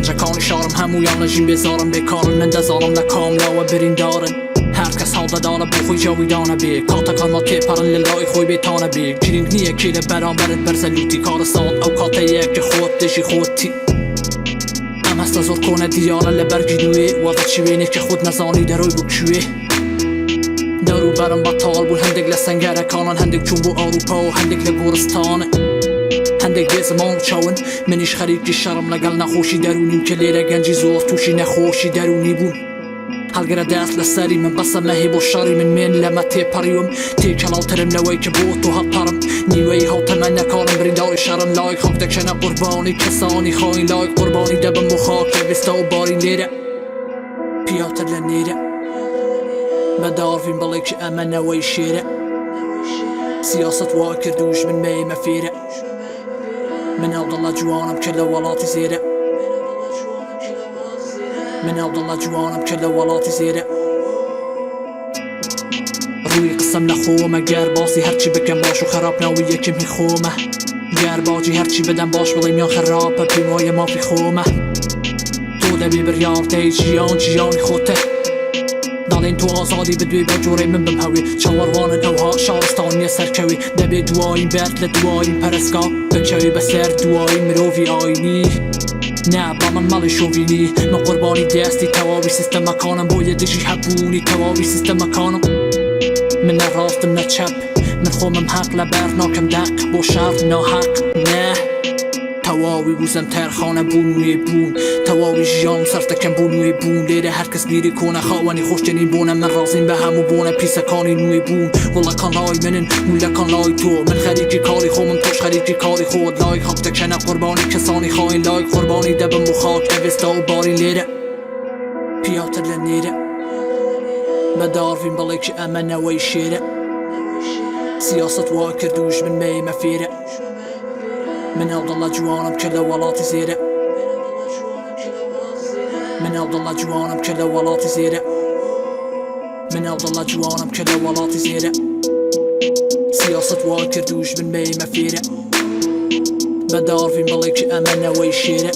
جەکانی شارم هەموویان لە ژین بێزارم بێکارن من دەزانم لە کاملاوە بریندارن هەرکەس هەڵدەداڵە بۆ خۆی جاویدانە بێ کاتەکانما تێپەڕن لە لای خۆی بێتانە بێ گرنگ نییە کێ لە بەرامبەرت بەرزە لوتی کارە ساڵ ئەو کاتەیە کە خۆت دژی خۆتی ئەم هەستە زۆر کۆنە دیارە لە بەرگی دوێ وەڵە چی وێنێک کە خۆت نەزانی دەرۆی بوو کوێ دەوروبەرم بەتاڵ بوون هەندێک لە سەنگەرەکانان هەندێک چوون بۆ ئەوروپا و هەندێک لە گۆرستانە هەندێک بێزمان و چاون منیش خەریکی شەڕم لەگەڵ نەخۆشی دەرونیم کە لێرە گەنجی زۆر تووشی نەخۆشی دەرونی بوون هەڵگرە دەست لە سەری من بەسە مەهێ بۆ شەڕی من مێن لەمە تێپەڕیوم تێکەڵاوترم لەوەی کە بۆ تۆ هەڵپەڕم نیوەی هەڵتەمەنەکانم برینداری شەڕن لای خاک دەکشەنە قوربانی کەسانی خاین لای قوربانی دەبم بۆ خاکە وێستە و باری لێرە پیاوتر لە نێرە بەداڕڤین بەڵێ کە ئەمەنەوەی شێرە سیاست وا کردوش من مەیمە فێرە من ئەودڵە جوانم کە لە وڵاتی زێرە من ئەودڵە جوانم کە لە وڵاتی زێرە ڕووی قسەم لە خۆمە گەر باسی هەرچی بکەم باش و خەراپ ناوی یەکمی خۆمە گەر باجی هەرچی بدەم باش بڵێم یان خەراپە پێم وایە مافی خۆمە تۆ دەبێ بڕیار دەی ژیان ژیانی خۆتە دەڵێن تۆ ئازادی بدوێ بە جۆرەی من بم هەوێ چاوەڕوانن ئەوها شارستان نیە سەرکەوێ دەبێ دوایین بەرد لە دوایین پەرستگا بکەوێ بەسەر دوایین مرۆڤی ئاینی نا با من مەڵی شۆڤینی من قوربانی دەستی تەواوی سیستەمەکانم بۆیە دژی هەبوونی تەواوی سیستەمەکانم من نەڕاستم نە چەپ من خۆمم حەق لەبەر ناکەم دەق بۆ شەڕ ناحەق نە تەواوی بووزەم تەرخانە بوون نوێ بوون تەواوی ژیان سەر دەکەم بۆ نوێ بوون لێرە هەرکەس بیری کۆنە خاوەنی خۆشتنین بۆنە من ڕازیم بە هەموو بۆنە پیسەکانی نوێ بوون وڵەکان لای منن مولەکان لای تۆ من خەریکی کاری خۆمم تۆش خەریکی کاری خۆت لای خاک دەکشەنە قوربانی کەسانی خاین لای قوربانی دەبم بۆ خاک ئەوێستە و باری لێرە پیاوتر لە نێرە بەداڕڤین بەڵێ کە ئەمەنەوەی شێرە سیاست وا کردوش من مەیمە فێرە من ئەودڵە جوانم کە لە وڵاتی زێرە من ئەودڵە جوانم کە لە وڵاتی زێرە من ئەودڵە جوانم کە لە وڵاتی زێرە سیاست وا کردوش من مەیمە فێرە بەداڕڤین بەڵێ کە ئەمەنەوەی شێرە